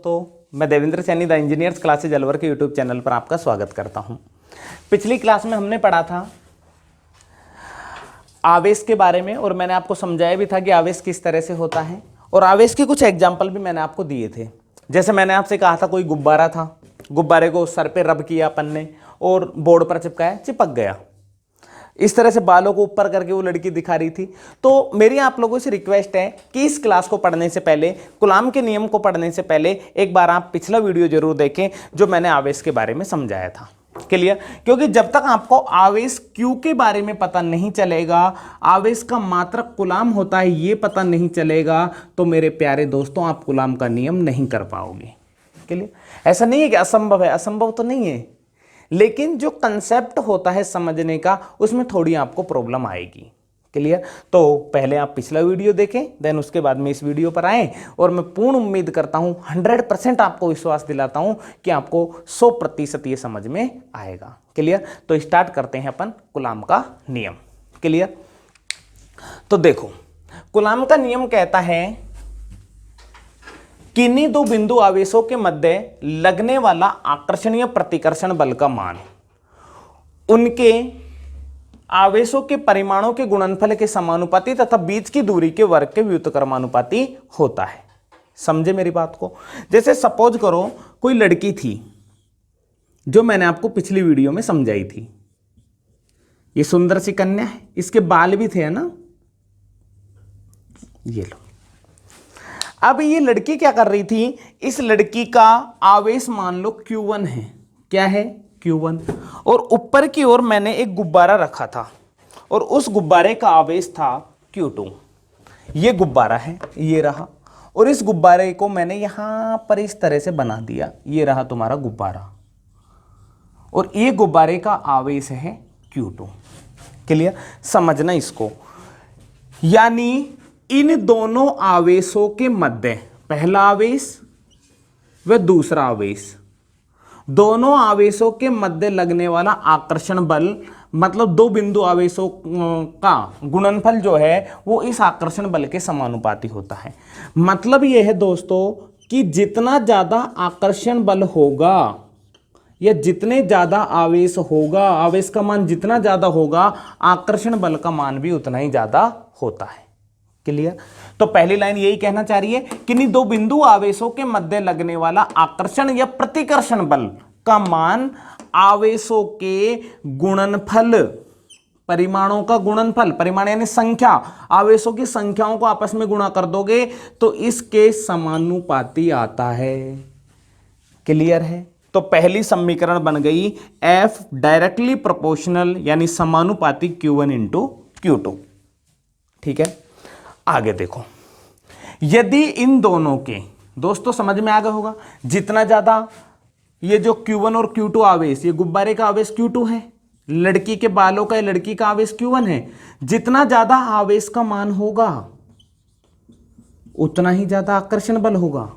तो मैं Devendra Saini the engineers classes Alwar के यूट्यूब चैनल पर आपका स्वागत करता हूं। पिछली क्लास में हमने पढ़ा था आवेश के बारे में और मैंने आपको समझाया भी था कि आवेश किस तरह से होता है और आवेश के कुछ एग्जाम्पल भी मैंने आपको दिए थे। जैसे मैंने आपसे कहा था कोई गुब्बारा था, गुब्बारे को सर पे रब किया अपन ने और बोर्ड पर चिपकाया, चिपक गया। इस तरह से बालों को ऊपर करके वो लड़की दिखा रही थी। तो मेरी आप लोगों से रिक्वेस्ट है कि इस क्लास को पढ़ने से पहले, कूलाम के नियम को पढ़ने से पहले एक बार आप पिछला वीडियो जरूर देखें जो मैंने आवेश के बारे में समझाया था। क्लियर? क्योंकि जब तक आपको आवेश क्यू के बारे में पता नहीं चलेगा, आवेश का मात्रक कूलाम होता है ये पता नहीं चलेगा, तो मेरे प्यारे दोस्तों आप कूलाम का नियम नहीं कर पाओगे। क्लियर? ऐसा नहीं है कि असंभव है, असंभव तो नहीं है, लेकिन जो कंसेप्ट होता है समझने का उसमें थोड़ी आपको प्रॉब्लम आएगी। क्लियर? तो पहले आप पिछला वीडियो देखें, देन उसके बाद में इस वीडियो पर आए और मैं पूर्ण उम्मीद करता हूं, 100% आपको विश्वास दिलाता हूं कि आपको 100% ये समझ में आएगा। क्लियर? तो स्टार्ट करते हैं अपन कूलाम का नियम। क्लियर? तो देखो, कूलाम का नियम कहता है किन्हीं दो बिंदु आवेशों के मध्य लगने वाला आकर्षणीय प्रतिकर्षण बल का मान उनके आवेशों के परिमाणों के गुणनफल के समानुपाती तथा बीच की दूरी के वर्ग के व्युत्क्रमानुपाती होता है। समझे मेरी बात को? जैसे सपोज करो कोई लड़की थी जो मैंने आपको पिछली वीडियो में समझाई थी। ये सुंदर सी कन्या है, इसके बाल भी थे, है ना? ये लो। अब ये लड़की क्या कर रही थी? इस लड़की का आवेश मान लो Q1 है। क्या है? Q1। और ऊपर की ओर मैंने एक गुब्बारा रखा था और उस गुब्बारे का आवेश था Q2। ये गुब्बारा है, ये रहा, और इस गुब्बारे को मैंने यहां पर इस तरह से बना दिया। ये रहा तुम्हारा गुब्बारा और ये गुब्बारे का आवेश है Q2। क्लियर? समझना इसको। यानी इन दोनों आवेशों के मध्य, पहला आवेश व दूसरा आवेश, दोनों आवेशों के मध्य लगने वाला आकर्षण बल, मतलब दो बिंदु आवेशों का गुणनफल जो है वो इस आकर्षण बल के समानुपाती होता है। मतलब यह है दोस्तों कि जितना ज्यादा आकर्षण बल होगा या जितने ज्यादा आवेश होगा, आवेश का मान जितना ज्यादा होगा, आकर्षण बल का मान भी उतना ही ज्यादा होता है। क्लियर? तो पहली लाइन यही कहना चाह रही है कि इन दो बिंदु आवेशों के मध्य लगने वाला आकर्षण या प्रतिकर्षण बल का मान आवेशों के गुणनफल, परिमाणों का गुणनफल, परिमाण यानी संख्या, आवेशों की संख्याओं को आपस में गुणा कर दोगे तो इसके समानुपाती आता है। क्लियर है? तो पहली समीकरण बन गई F डायरेक्टली प्रोपोर्शनल यानी समानुपाती Q1 इंटू Q2। ठीक है? आगे देखो, यदि इन दोनों के, दोस्तों समझ में आ गया होगा, जितना ज्यादा ये जो Q1 और Q2 आवेश, ये गुब्बारे का आवेश Q2 है, लड़की के बालों का, लड़की का आवेश Q1 है, जितना ज्यादा आवेश का मान होगा उतना ही ज्यादा आकर्षण बल होगा।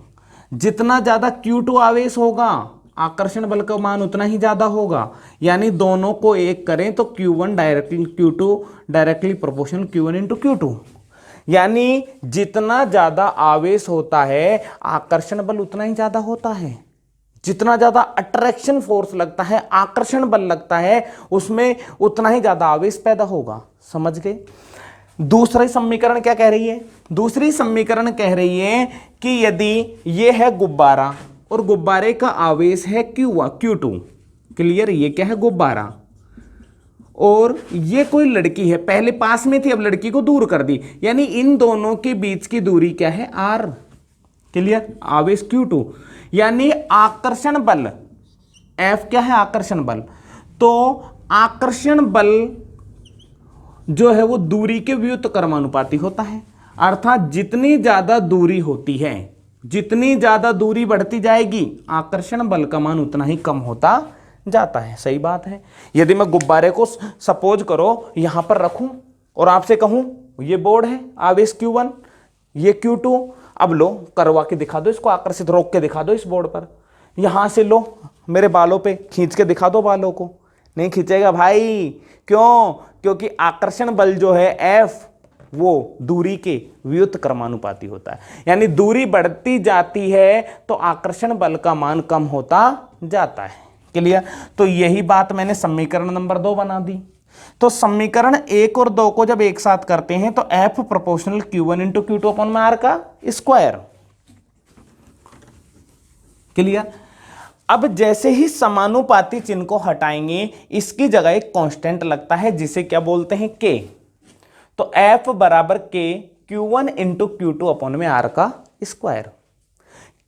जितना ज्यादा Q2 आवेश होगा, आकर्षण बल का मान उतना ही ज्यादा होगा। यानी दोनों को एक करें तो Q1 directly Q2 directly proportional Q1 into Q2। यानी जितना ज्यादा आवेश होता है आकर्षण बल उतना ही ज्यादा होता है। जितना ज्यादा अट्रैक्शन फोर्स लगता है, आकर्षण बल लगता है, उसमें उतना ही ज्यादा आवेश पैदा होगा। समझ गए? दूसरी समीकरण क्या कह रही है? दूसरी समीकरण कह रही है कि यदि यह है गुब्बारा और गुब्बारे का आवेश है Q2। क्लियर? ये क्या है? गुब्बारा। और ये कोई लड़की है, पहले पास में थी, अब लड़की को दूर कर दी, यानी इन दोनों के बीच की दूरी क्या है? R। क्लियर? आवेश Q2, यानी आकर्षण बल F क्या है? आकर्षण बल। तो आकर्षण बल जो है वो दूरी के व्युत्क्रमानुपाती होता है। अर्थात जितनी ज्यादा दूरी होती है, जितनी ज्यादा दूरी बढ़ती जाएगी, आकर्षण बल का मान उतना ही कम होता जाता है। सही बात है। यदि मैं गुब्बारे को सपोज करो यहां पर रखूं और आपसे कहूं ये बोर्ड है, आवेश Q1, ये Q2, अब लो करवा के दिखा दो इसको, आकर्षित रोक के दिखा दो इस बोर्ड पर। यहां से लो मेरे बालों पे खींच के दिखा दो बालों को, नहीं खींचेगा भाई। क्यों? क्योंकि आकर्षण बल जो है F वो दूरी के व्युत्क्रमानुपाती होता है। यानी दूरी बढ़ती जाती है तो आकर्षण बल का मान कम होता जाता है। क्लियर? तो यही बात मैंने समीकरण नंबर 2 बना दी। तो समीकरण 1 और 2 को जब एक साथ करते हैं तो F proportional Q1 into Q2 upon में R का स्क्वायर। क्लियर? अब जैसे ही समानुपाती चिन्ह को हटाएंगे इसकी जगह एक कांस्टेंट लगता है जिसे क्या बोलते हैं, K। तो F बराबर K Q1 into Q2 upon में R का स्क्वायर।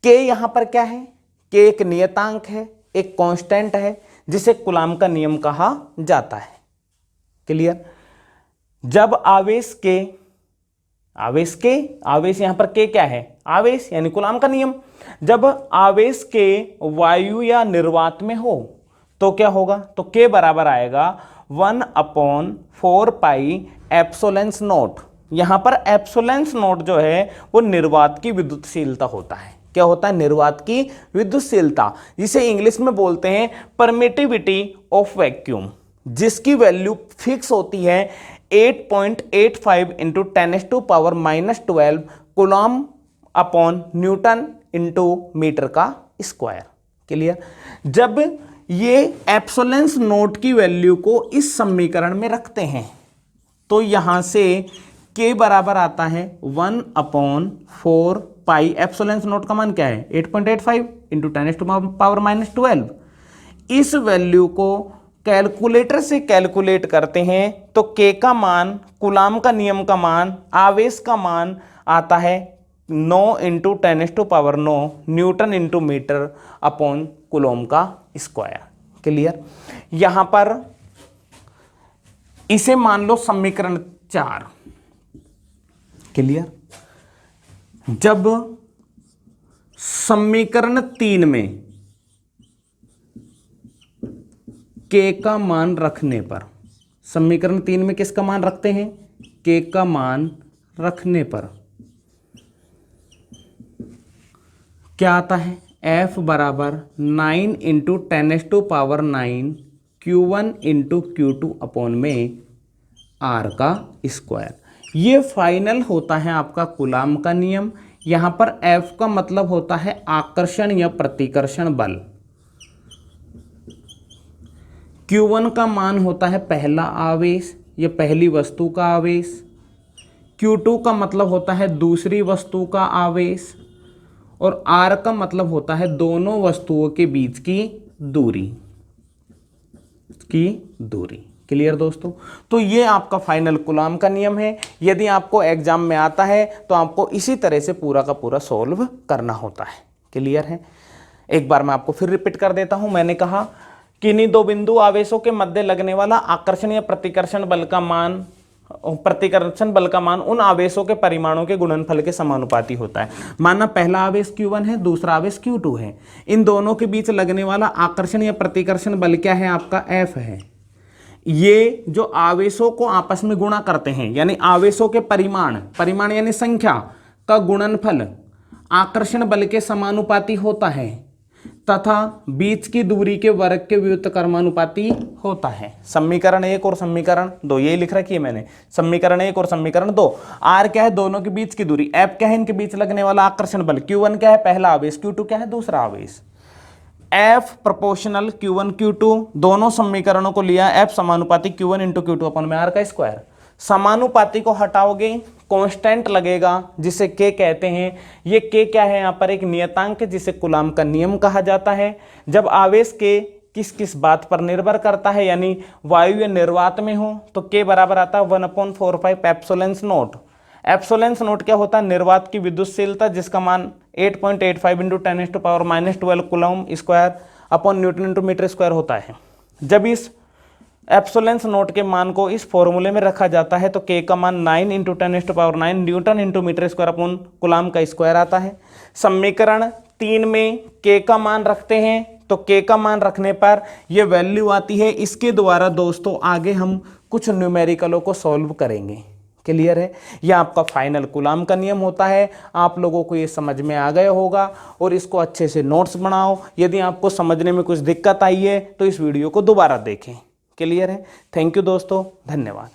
K यहां पर क्या है? K एक नियतांक है, एक कांस्टेंट है जिसे कूलाम का नियम कहा जाता है। क्लियर? जब आवेश यहां पर K क्या है? आवेश यानी कूलाम का नियम। जब आवेश के वायु या निर्वात में हो तो क्या होगा? तो K बराबर आएगा 1/4 पाई एप्सिलॉन नॉट। यहां पर एप्सिलॉन नॉट जो है वो निर्वात की विद्युतशीलता होता है। क्या होता है? निर्वात की विद्युतशीलता, जिसे इंग्लिश में बोलते हैं परमिटिविटी ऑफ वैक्यूम, जिसकी वैल्यू फिक्स होती है 8.85 into 10⁻⁻12 coulomb upon newton into metre का स्क्वायर। क्लियर? जब ये एप्सिलॉन नॉट की वैल्यू को इस समीकरण में रखते हैं तो यहां से K बराबर आता है 1/4 पाई एप्सिलॉन नॉट का मान क्या है? 8.85 इंटू 10⁻⁻12। इस वैल्यू को कैलकुलेटर से कैलकुलेट करते हैं तो K का मान, कूलाम का नियम का मान, आवेश का मान आता है 9 into 10⁻9 newton into metre upon coulomb का स्क्वायर। क्लियर? यहां पर इसे मान लो समीकरण 4। क्लियर? जब समीकरण 3 में K का मान रखने पर, समीकरण 3 में किसका मान रखते हैं? K का मान रखने पर क्या आता है? F बराबर 9 into 10⁻9 Q1 into Q2 upon में R का स्क्वायर। ये फाइनल होता है आपका कूलाम का नियम। यहां पर F का मतलब होता है आकर्षण या प्रतिकर्षण बल। Q1 का मान होता है पहला आवेश या पहली वस्तु का आवेश। Q2 का मतलब होता है दूसरी वस्तु का आवेश। और R का मतलब होता है दोनों वस्तुओं के बीच की दूरी। क्लियर दोस्तों? तो ये आपका फाइनल कूलाम का नियम है। यदि आपको एग्जाम में आता है तो आपको इसी तरह से पूरा का पूरा सॉल्व करना होता है। क्लियर है? एक बार मैं आपको फिर रिपीट कर देता हूं। मैंने कहा किन्हीं दो बिंदु आवेशों के मध्य लगने वाला आकर्षण या प्रतिकर्षण बल का मान उन आवेशों के परिमाणों के गुणनफल के समानुपाती होता है। माना पहला आवेश Q1 है, दूसरा आवेश Q2 है। इन दोनों के बीच लगने वाला आकर्षण या प्रतिकर्षण बल क्या है? आपका F है। ये जो आवेशों को आपस में गुणा करते हैं, यानी आवेशों के परिमाण यानी संख्या का गुणनफल आकर्षण बल के समानुपाती होता है तथा बीच की दूरी के वर्ग के व्युत्क्रमानुपाती होता है। समीकरण 1 और समीकरण 2 ये लिख रखी है मैंने। समीकरण 1 और समीकरण 2। R क्या है? दोनों के बीच की दूरी। F क्या है? इनके बीच लगने वाला आकर्षण बल। Q1 क्या है? पहला आवेश। Q2 क्या है? दूसरा आवेश। F प्रोपोर्शनल Q1 Q2 दोनों समीकरणों को लिया। F समानुपाती Q1 इंटू Q2 अपन में R का स्क्वायर। समानुपाती को हटाओगे, कांस्टेंट लगेगा जिसे K कहते हैं। ये K क्या है? यहाँ पर एक नियतांक है जिसे कूलाम का नियम कहा जाता है। जब आवेश K किस किस बात पर निर्भर करता है, यानी वायु या निर्वात में हो, तो K बराबर आता है 1/4 एप्सिलॉन नॉट। एप्सिलॉन नॉट क्या होता है? निर्वात की विद्युतशीलता, जिसका मान 8.85 into 10⁻12 coulomb square upon newton into metre square होता है। जब इस एप्सिलॉन नॉट के मान को इस फॉर्मूले में रखा जाता है तो K का मान 9 into 10⁻9 newton into metre square upon coulomb का स्क्वायर आता है। समीकरण 3 में K का मान रखते हैं तो K का मान रखने पर यह वैल्यू आती है। इसके द्वारा दोस्तों आगे हम कुछ न्यूमेरिकलों को सॉल्व करेंगे। क्लियर है? यह आपका फाइनल कूलाम का नियम होता है। आप लोगों को ये समझ में आ गया होगा और इसको अच्छे से नोट्स बनाओ। यदि आपको समझने में कुछ दिक्कत आई है तो इस वीडियो को दोबारा देखें। क्लियर है? थैंक यू दोस्तों, धन्यवाद।